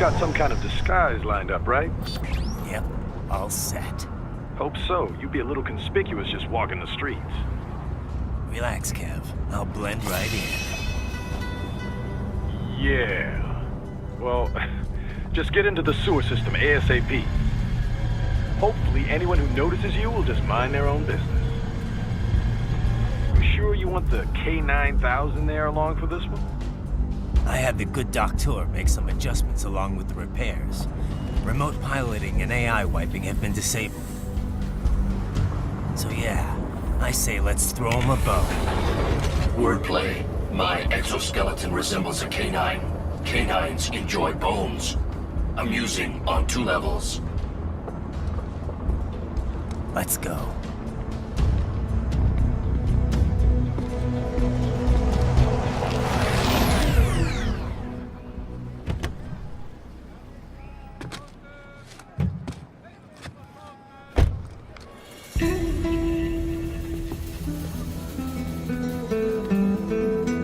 got some kind of disguise lined up, right? Yep, all set. Hope so. You'd be a little conspicuous just walking the streets. Relax, Kev. I'll blend right in. Yeah. Well, just get into the sewer system ASAP. Hopefully anyone who notices you will just mind their own business. You sure you want the K9000 there along for this one? I had the good doctor make some adjustments along with the repairs. Remote piloting and AI wiping have been disabled. So yeah, I say let's throw him a bone. Wordplay. My exoskeleton resembles a canine. Canines enjoy bones. Amusing on 2 levels. Let's go.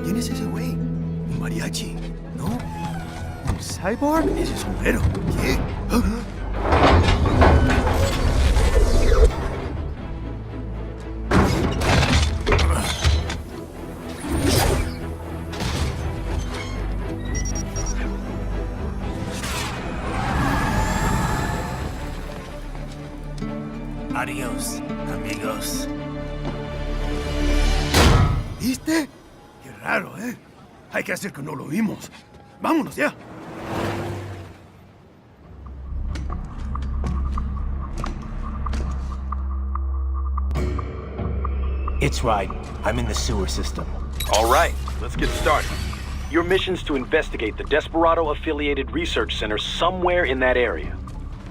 ¿Quién es ese güey? ¿Un mariachi? ¿No? ¿Un cyborg? Ese es sombrero. ¿Qué? Adiós, amigos. ¿Viste? Qué raro, ¿eh? Hay que hacer que no lo vimos. ¡Vámonos ya! It's right. I'm in the sewer system. All right, let's get started. Your mission's to investigate the Desperado-affiliated research center somewhere in that area.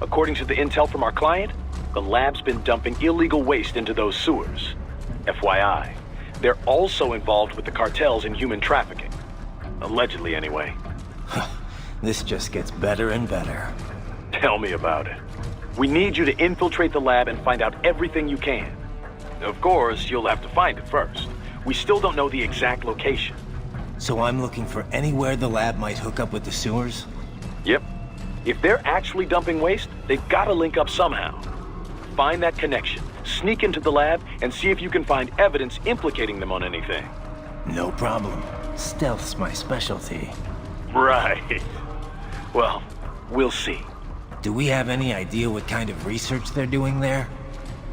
According to the intel from our client, the lab's been dumping illegal waste into those sewers. FYI, they're also involved with the cartels in human trafficking. Allegedly, anyway. This just gets better and better. Tell me about it. We need you to infiltrate the lab and find out everything you can. Of course, you'll have to find it first. We still don't know the exact location. So I'm looking for anywhere the lab might hook up with the sewers? Yep. If they're actually dumping waste, they've got to link up somehow. Find that connection, sneak into the lab, and see if you can find evidence implicating them on anything. No problem. Stealth's my specialty. Right. Well, we'll see. Do we have any idea what kind of research they're doing there?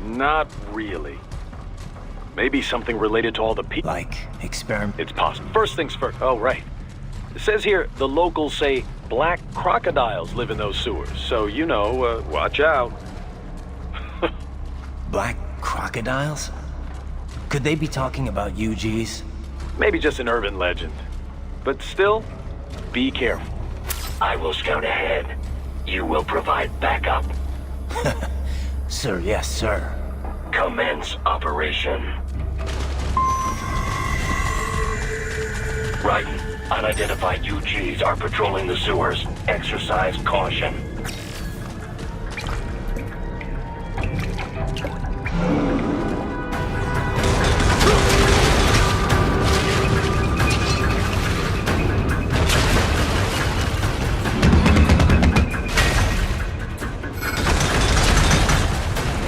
Not really. Maybe something related to all the people. Like experiment? It's possible. First things first. Oh, right. It says here the locals say black crocodiles live in those sewers, so you know, watch out. Black crocodiles? Could they be talking about UGs? Maybe just an urban legend. But still, be careful. I will scout ahead. You will provide backup. Sir, yes, sir. Commence operation. Raiden, unidentified UGs are patrolling the sewers. Exercise caution.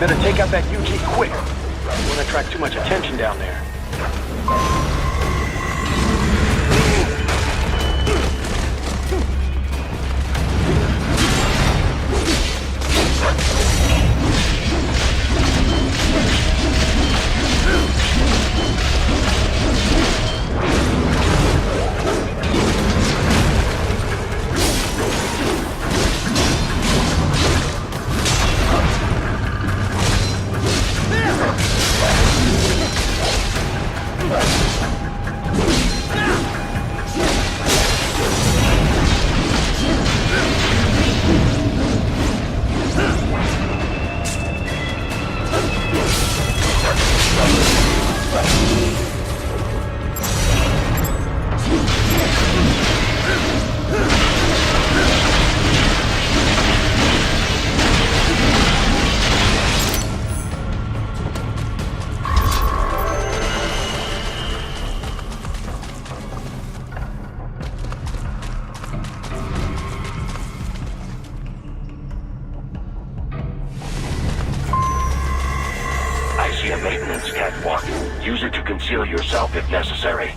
Better take out that UG quick. Don't want to attract too much attention down there. catwalk. Use it to conceal yourself if necessary.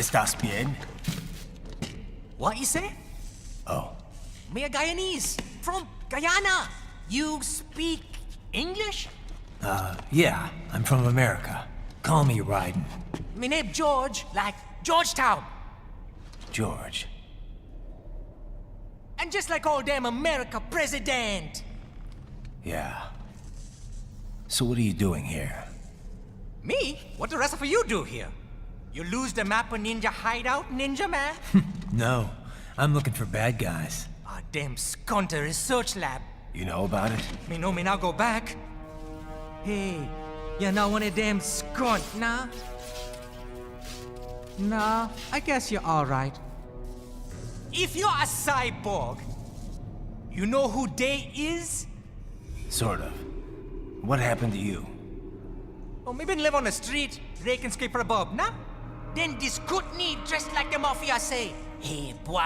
¿Estás bien? What you say? Oh, Me a Guyanese from Guyana. You speak English? yeah, I'm from America. Call me Ryden. Me name George, like Georgetown. George. And just like all damn America president. Yeah. So what are you doing here? Me? What the rest of you do here? You lose the map of Ninja Hideout, Ninja Man? No, I'm looking for bad guys. Ah, damn Skunter research lab. You know about it? Me know me now go back. Hey, you're not one of them skunt, nah? Nah, I guess you're alright. If you're a cyborg, you know who they is? Sort of. What happened to you? Oh, me been live on the street, rake and scrape for a bob, nah? Then this good need dressed like the mafia say, hey boy,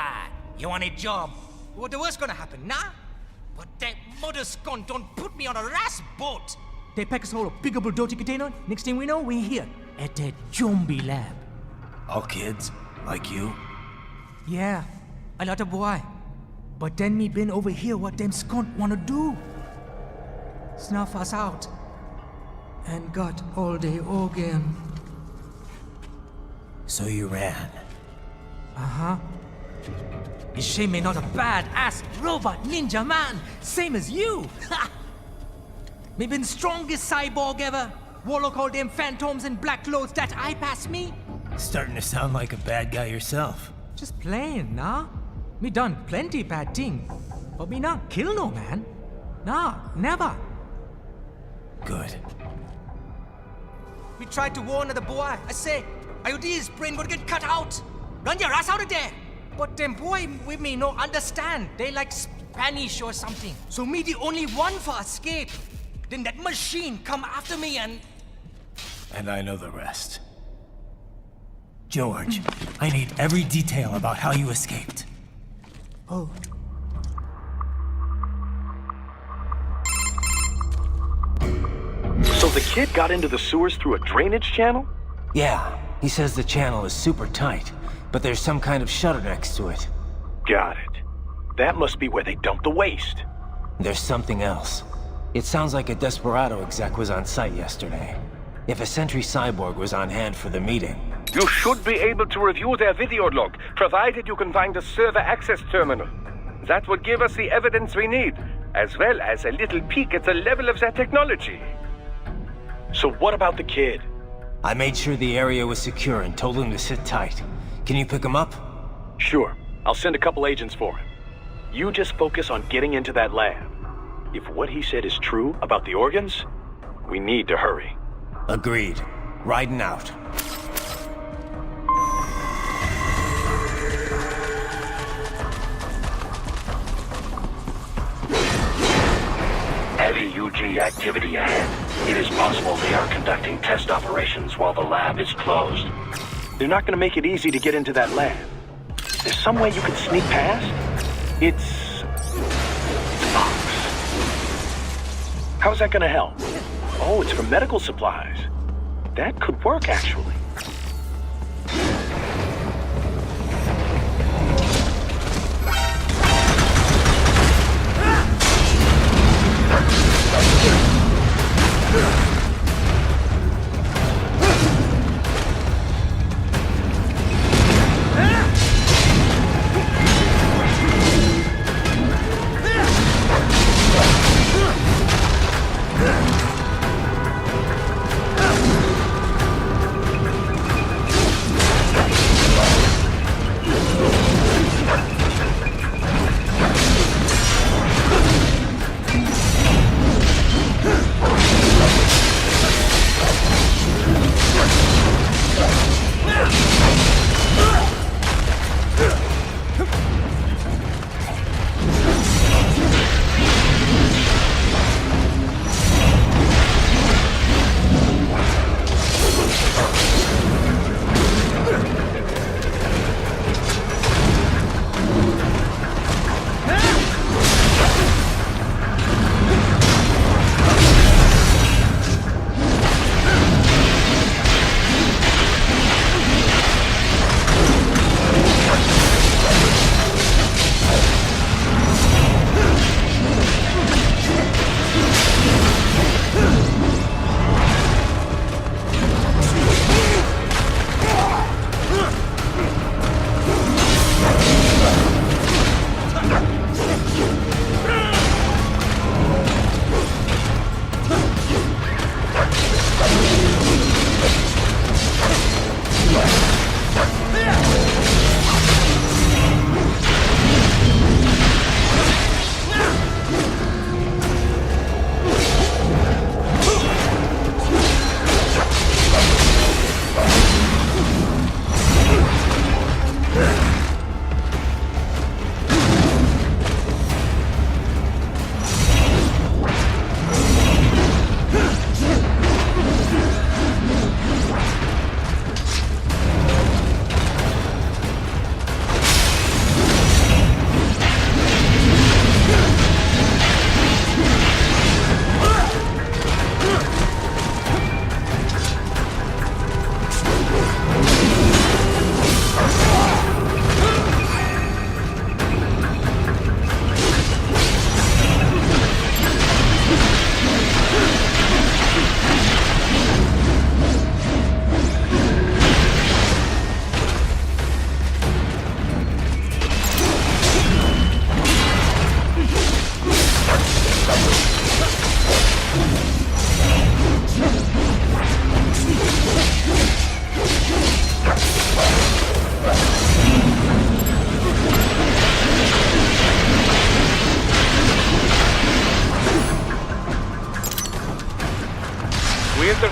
you want a job? What the worst gonna happen, nah? But that mother skunt don't put me on a ras boat. They pack us all a big old dirty container. Next thing we know, we're here at that zombie lab. All kids? Like you? Yeah, a lot of boy. But then me been over here what them skunt wanna do. Snuff us out. And got all the organ. So you ran. Uh-huh. You shame me not a bad-ass robot ninja man, same as you. Ha! Me been strongest cyborg ever. Warlock all them phantoms and black clothes that eye pass me. Starting to sound like a bad guy yourself. Just plain, nah? Me done plenty bad thing. But me not kill no man. Nah, never. Good. We tried to warn the boy. I say, IOD's brain gonna get cut out. Run your ass out of there. But them boy with me no understand. They like Spanish or something. So me the only one for escape. Then that machine come after me and... And I know the rest. George, I need every detail about how you escaped. Oh. So the kid got into the sewers through a drainage channel? Yeah, he says the channel is super tight, but there's some kind of shutter next to it. Got it. That must be where they dump the waste. There's something else. It sounds like a Desperado exec was on site yesterday. If a Sentry Cyborg was on hand for the meeting. You should be able to review their video log, provided you can find a server access terminal. That would give us the evidence we need, as well as a little peek at the level of their technology. So what about the kid? I made sure the area was secure and told him to sit tight. Can you pick him up? Sure. I'll send a couple agents for him. You just focus on getting into that lab. If what he said is true about the organs, we need to hurry. Agreed. Riding out. Heavy UG activity ahead. It is possible they are conducting test operations while the lab is closed. They're not gonna make it easy to get into that lab. Is there some way you can sneak past? It's box. How's that gonna help? Oh, it's for medical supplies. That could work, actually.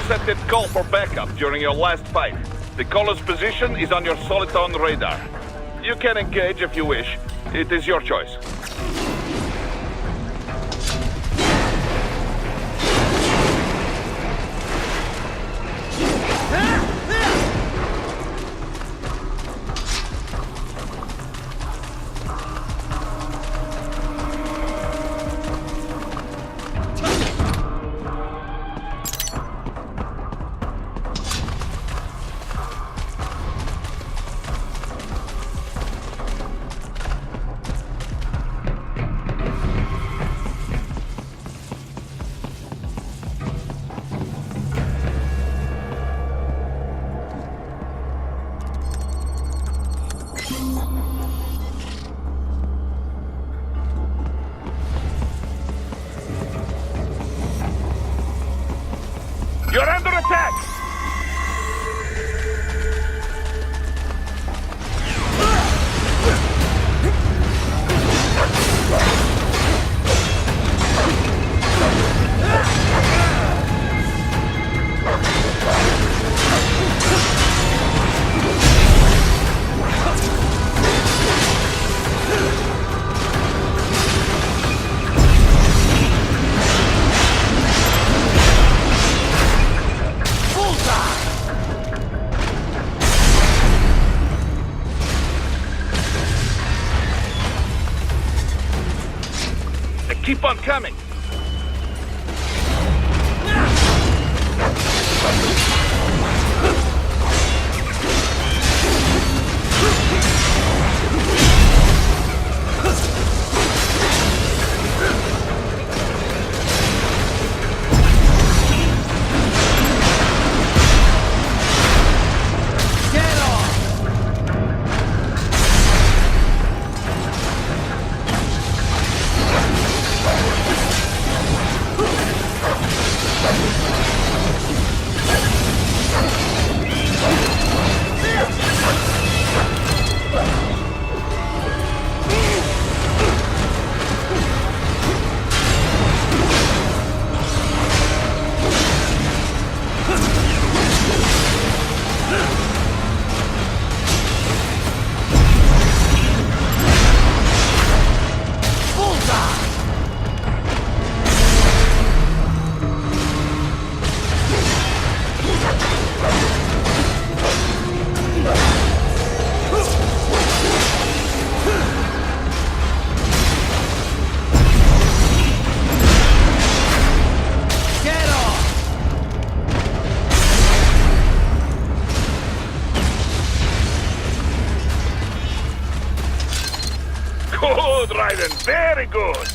intercepted call for backup during your last fight. The caller's position is on your Soliton radar. You can engage if you wish. It is your choice. You're under attack! Keep on coming! Good, Raiden. Very good.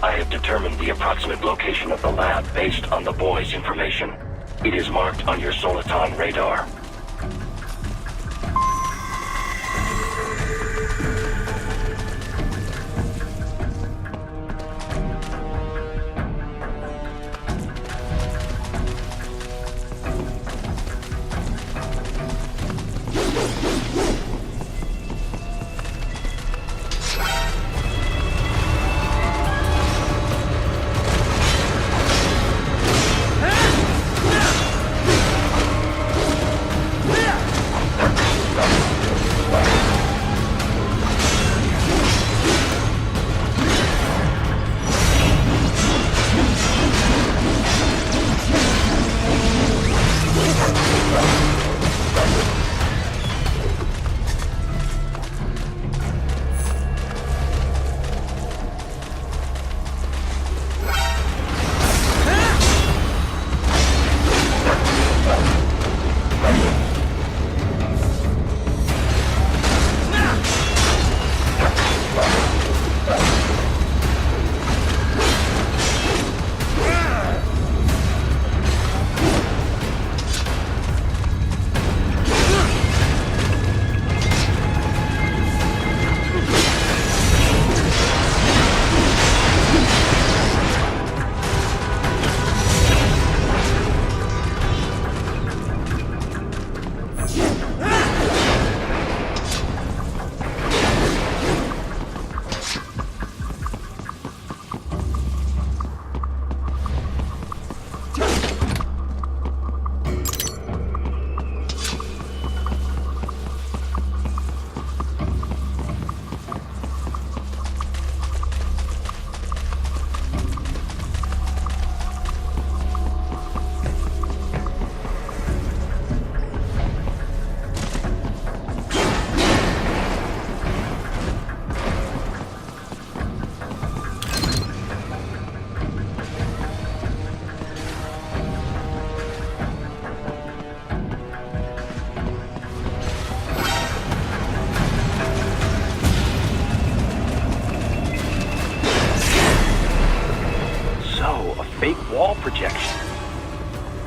I have determined the approximate location of the lab based on the boy's information. It is marked on your Soliton radar.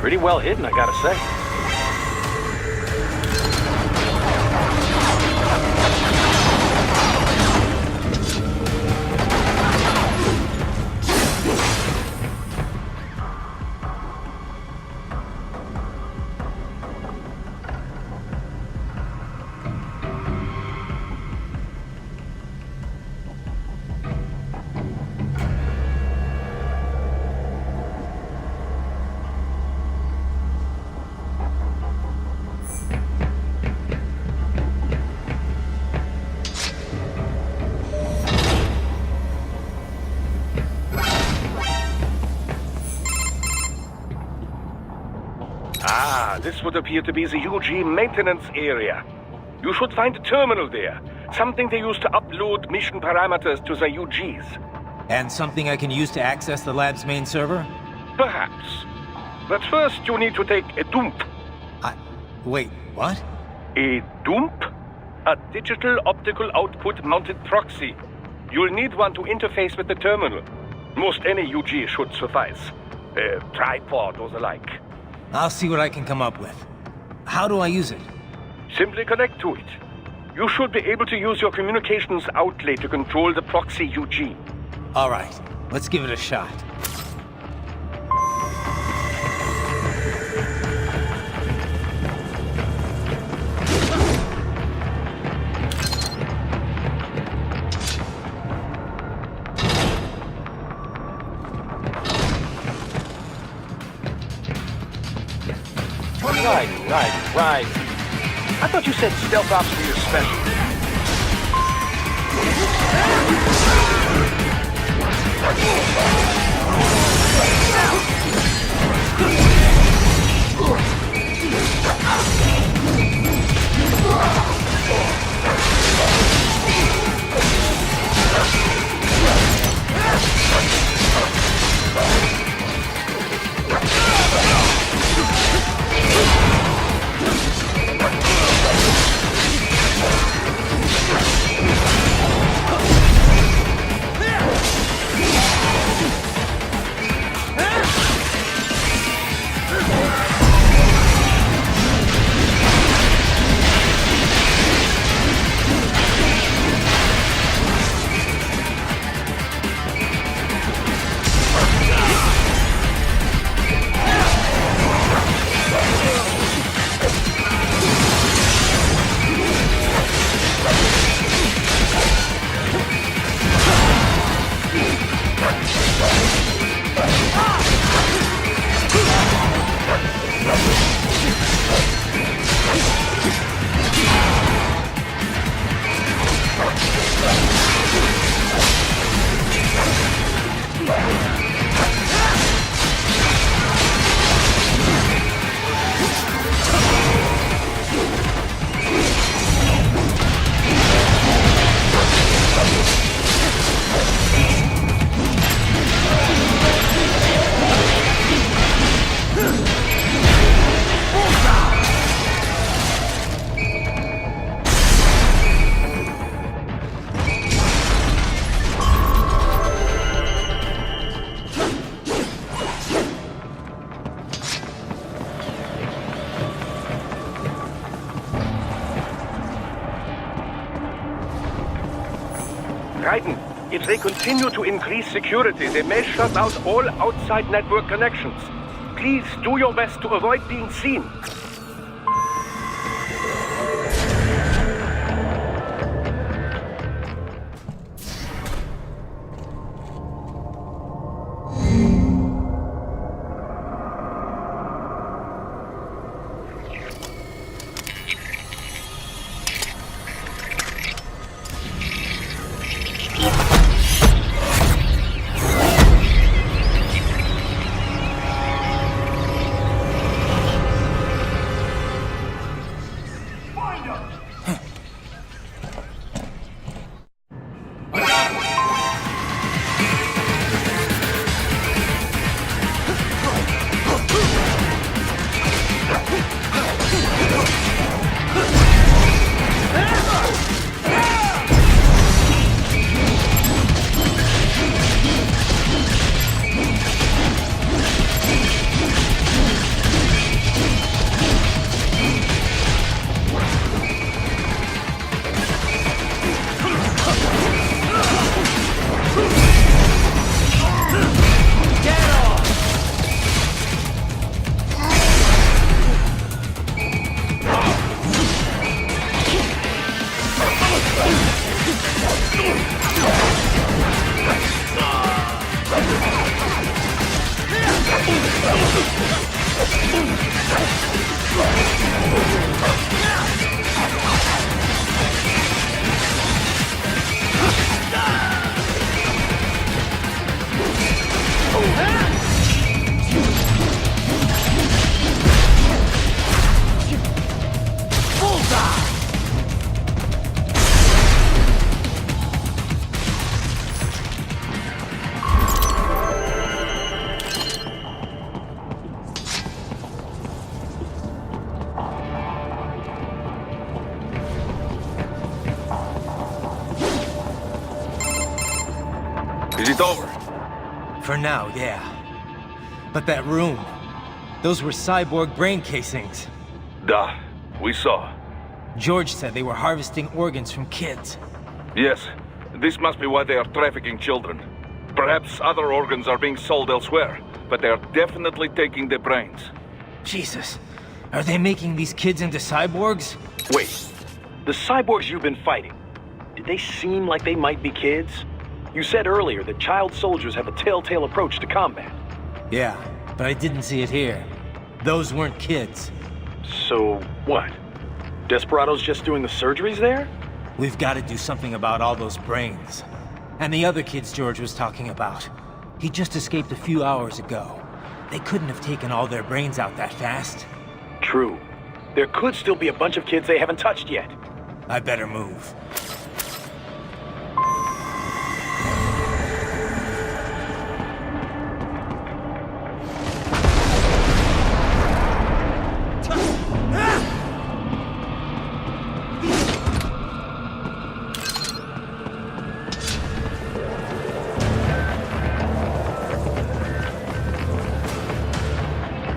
Pretty well hidden, I gotta say. This would appear to be the UG maintenance area. You should find a terminal there. Something they use to upload mission parameters to the UGs. And something I can use to access the lab's main server? Perhaps. But first you need to take a dump. Wait, what? A dump? A digital optical output mounted proxy. You'll need one to interface with the terminal. Most any UG should suffice. A tripod or the like. I'll see what I can come up with. How do I use it? Simply connect to it. You should be able to use your communications outlet to control the proxy UG. All right, let's give it a shot. Right. I thought you said stealth ops were your specialty. If they continue to increase security, they may shut out all outside network connections. Please do your best to avoid being seen. Is it over? For now, yeah. But that room, those were cyborg brain casings. Duh, we saw. George said they were harvesting organs from kids. Yes, this must be why they are trafficking children. Perhaps other organs are being sold elsewhere, but they are definitely taking the brains. Jesus, are they making these kids into cyborgs? Wait, the cyborgs you've been fighting, did they seem like they might be kids? You said earlier that child soldiers have a telltale approach to combat. Yeah, but I didn't see it here. Those weren't kids. So, what? Desperado's just doing the surgeries there? We've got to do something about all those brains. And the other kids George was talking about. He just escaped a few hours ago. They couldn't have taken all their brains out that fast. True. There could still be a bunch of kids they haven't touched yet. I better move.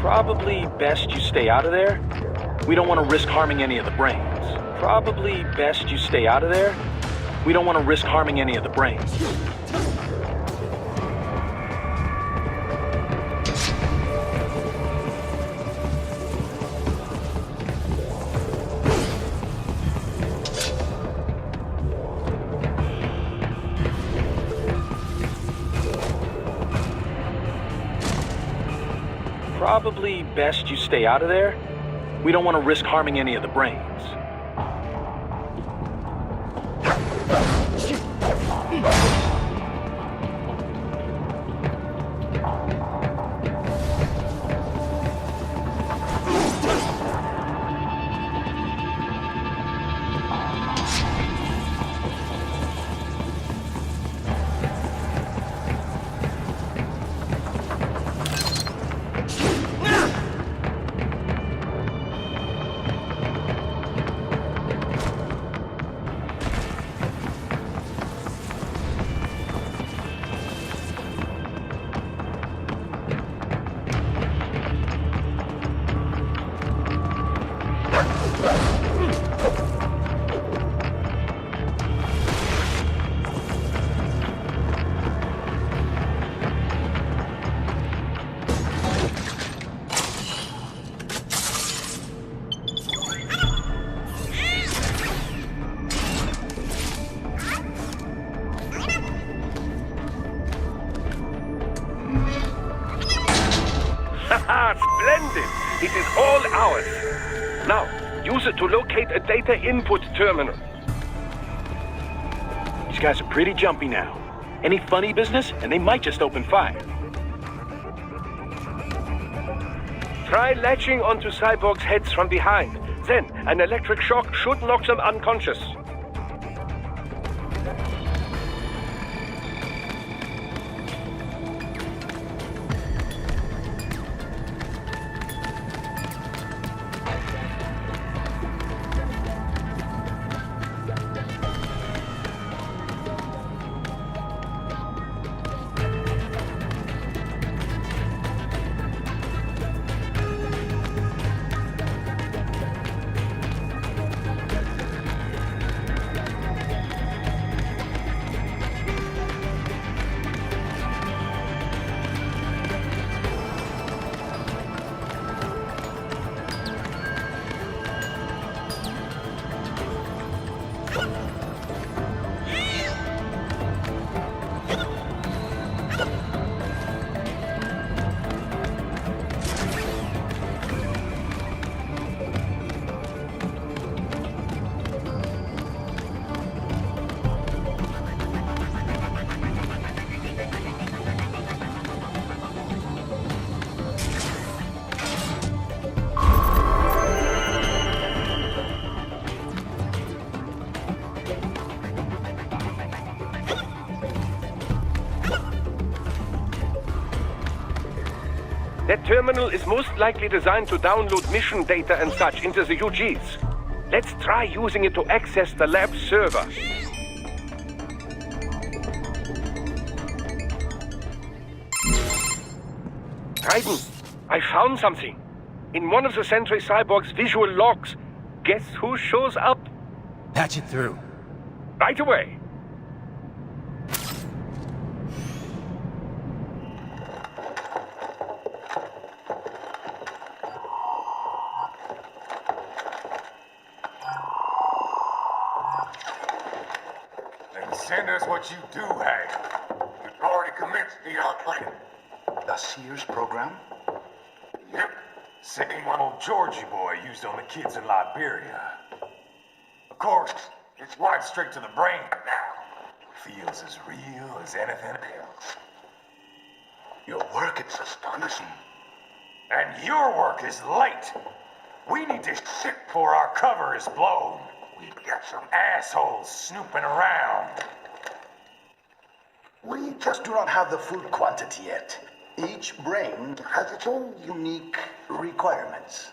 Probably best you stay out of there. We don't want to risk harming any of the brains. Probably best you stay out of there. We don't want to risk harming any of the brains. Probably best you stay out of there. We don't want to risk harming any of the brains. Splendid! It is all ours. Now, use it to locate a data input terminal. These guys are pretty jumpy now. Any funny business, and they might just open fire. Try latching onto cyborgs' heads from behind. Then, an electric shock should knock them unconscious. That terminal is most likely designed to download mission data and such into the UGs. Let's try using it to access the lab server. Raiden, I found something. In one of the Sentry Cyborg's visual logs. Guess who shows up? Patch it through. Right away. Then send us what you do have. We've already commenced the plan. The Sears program? Yep. Same one old Georgie boy used on the kids in Liberia. Of course, it's right straight to the brain now. Feels as real as anything else. Your work is astonishing. And your work is late. We need to shit before our cover is blown. We've got some assholes snooping around. We just do not have the full quantity yet. Each brain has its own unique requirements.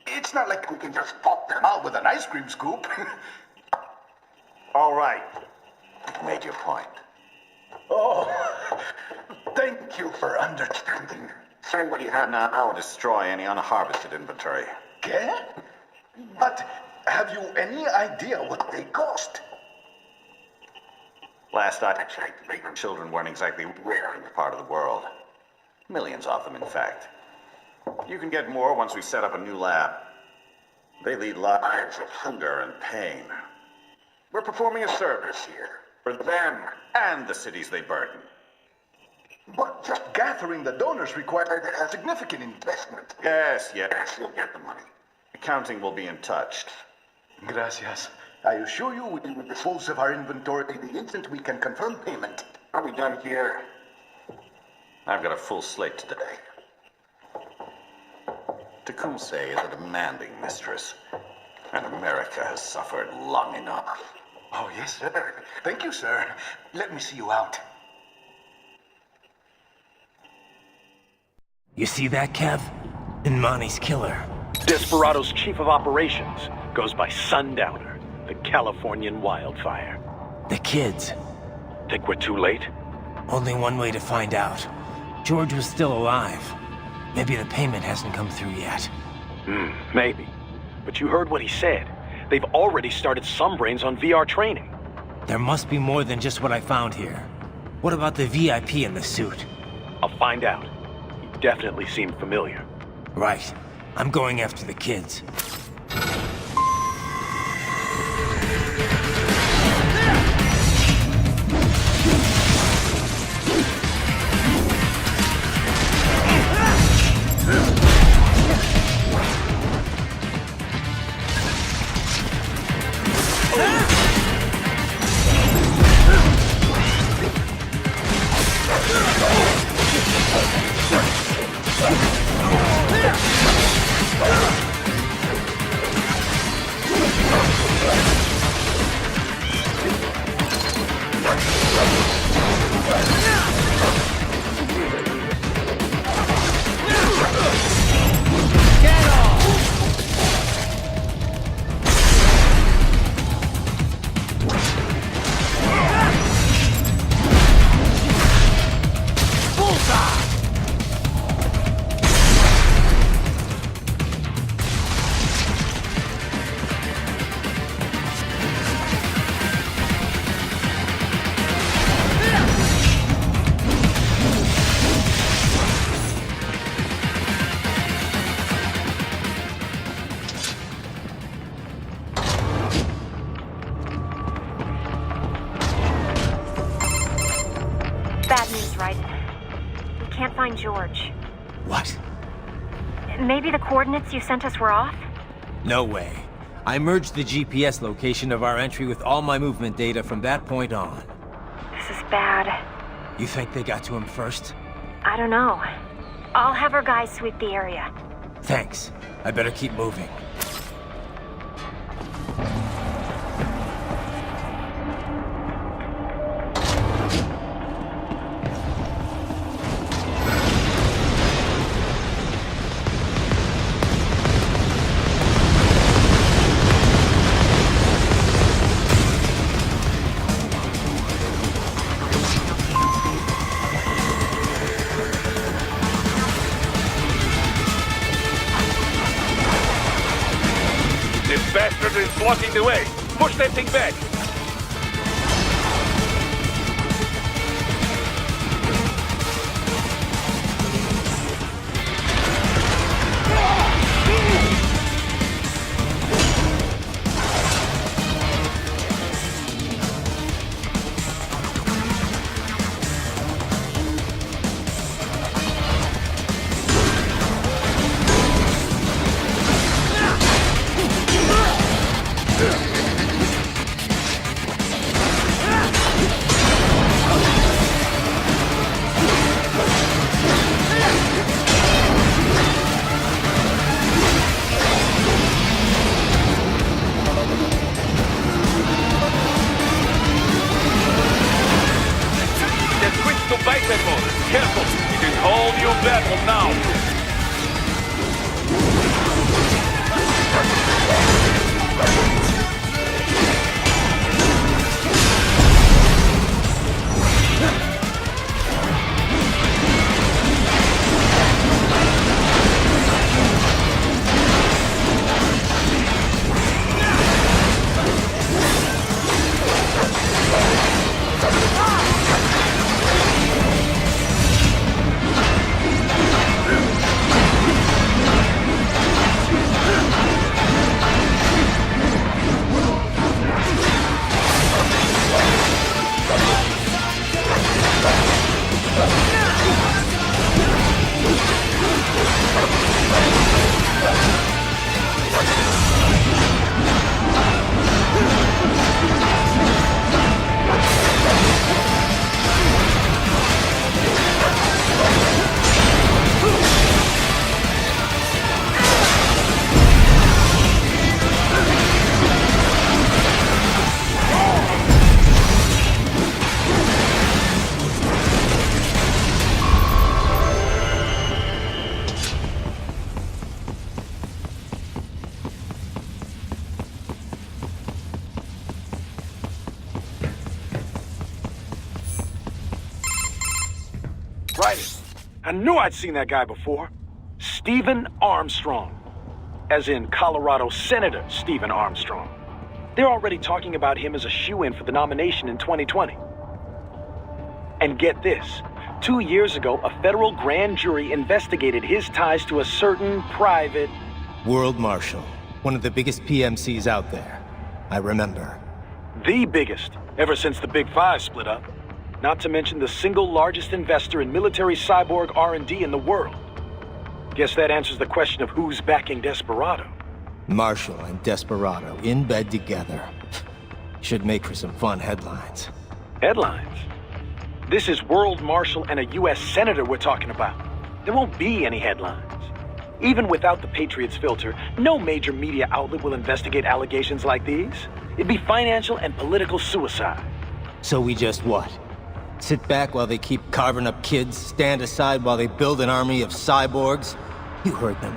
It's not like we can just pop them out with an ice cream scoop. All right. You've made your point. Oh, thank you for understanding. Send what you have now. I'll destroy any unharvested inventory. Okay? But have you any idea what they cost? Last I checked, children weren't exactly rare in this part of the world. Millions of them, in fact. You can get more once we set up a new lab. They lead lives of hunger and pain. We're performing a service here. For them and the cities they burden. But just gathering the donors required a significant investment. Yes, you'll get the money. Accounting will be in touch. Gracias. I assure you we will dispose of our inventory the instant we can confirm payment. Are we done here? I've got a full slate today. Tecumseh is a demanding mistress, and America has suffered long enough. Oh, yes, sir. Thank you, sir. Let me see you out. You see that, Kev? Inmani's killer. Desperado's chief of operations goes by Sundowner, the Californian wildfire. The kids. Think we're too late? Only one way to find out. George was still alive. Maybe the payment hasn't come through yet. Maybe. But you heard what he said. They've already started some brains on VR training. There must be more than just what I found here. What about the VIP in the suit? I'll find out. He definitely seemed familiar. Right. I'm going after the kids. George. What? Maybe the coordinates you sent us were off? No way. I merged the GPS location of our entry with all my movement data from that point on. This is bad. You think they got to him first? I don't know. I'll have our guys sweep the area. Thanks. I better keep moving. It's blocking the way. Push that thing back. Careful! It is all new battle now! Right. I knew I'd seen that guy before. Stephen Armstrong. As in Colorado Senator Stephen Armstrong. They're already talking about him as a shoo-in for the nomination in 2020. And get this. 2 years ago, a federal grand jury investigated his ties to a certain private... World Marshal. One of the biggest PMCs out there. I remember. The biggest, ever since the Big Five split up. Not to mention the single largest investor in military cyborg R&D in the world. Guess that answers the question of who's backing Desperado. Marshall and Desperado in bed together. Should make for some fun headlines. Headlines? This is World Marshal and a U.S. Senator we're talking about. There won't be any headlines. Even without the Patriots filter, no major media outlet will investigate allegations like these. It'd be financial and political suicide. So we just what? Sit back while they keep carving up kids, stand aside while they build an army of cyborgs? You heard them.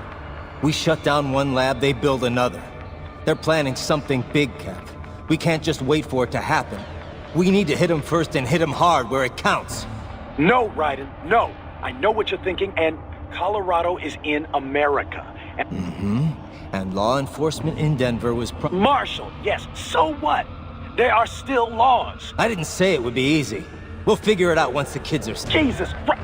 We shut down one lab, they build another. They're planning something big, Kev. We can't just wait for it to happen. We need to hit them first and hit them hard where it counts. No, Raiden, no. I know what you're thinking, and Colorado is in America. And And law enforcement in Denver was Marshall, yes, so what? There are still laws. I didn't say it would be easy. We'll figure it out once the kids are... Jesus Christ!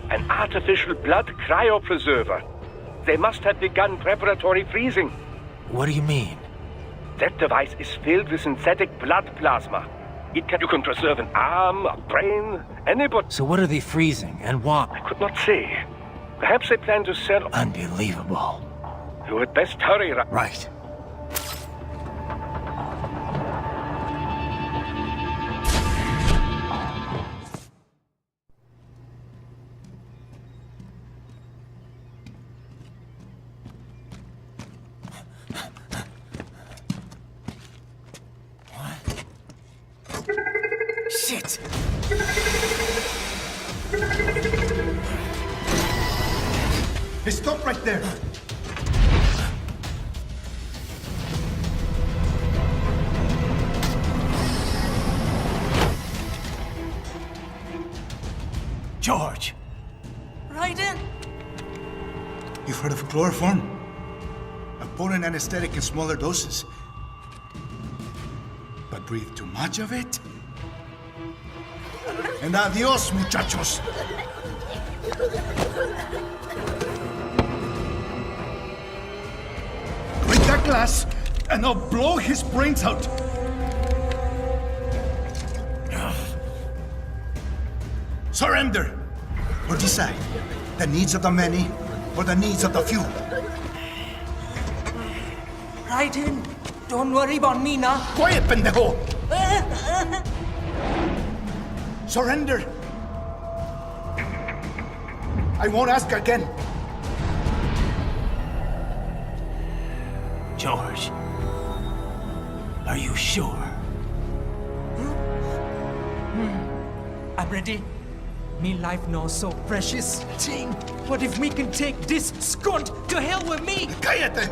An artificial blood cryopreserver. They must have begun preparatory freezing. What do you mean? That device is filled with synthetic blood plasma. You can preserve an arm, a brain, any but... So what are they freezing, and why? I could not say. Perhaps they plan to sell... Unbelievable. You had best hurry, Right. Shit! Hey, stop right there! George! Raiden! You've heard of chloroform? A potent anesthetic in smaller doses. But breathe too much of it? And adios, muchachos! Break that glass, and I'll blow his brains out! Surrender! Or decide, the needs of the many, or the needs of the few. Raiden, don't worry about me now. Quiet, pendejo! Surrender! I won't ask again. George, are you sure? I'm ready. Me life now so precious. Ting, what if we can take this skunt to hell with me? Cállate!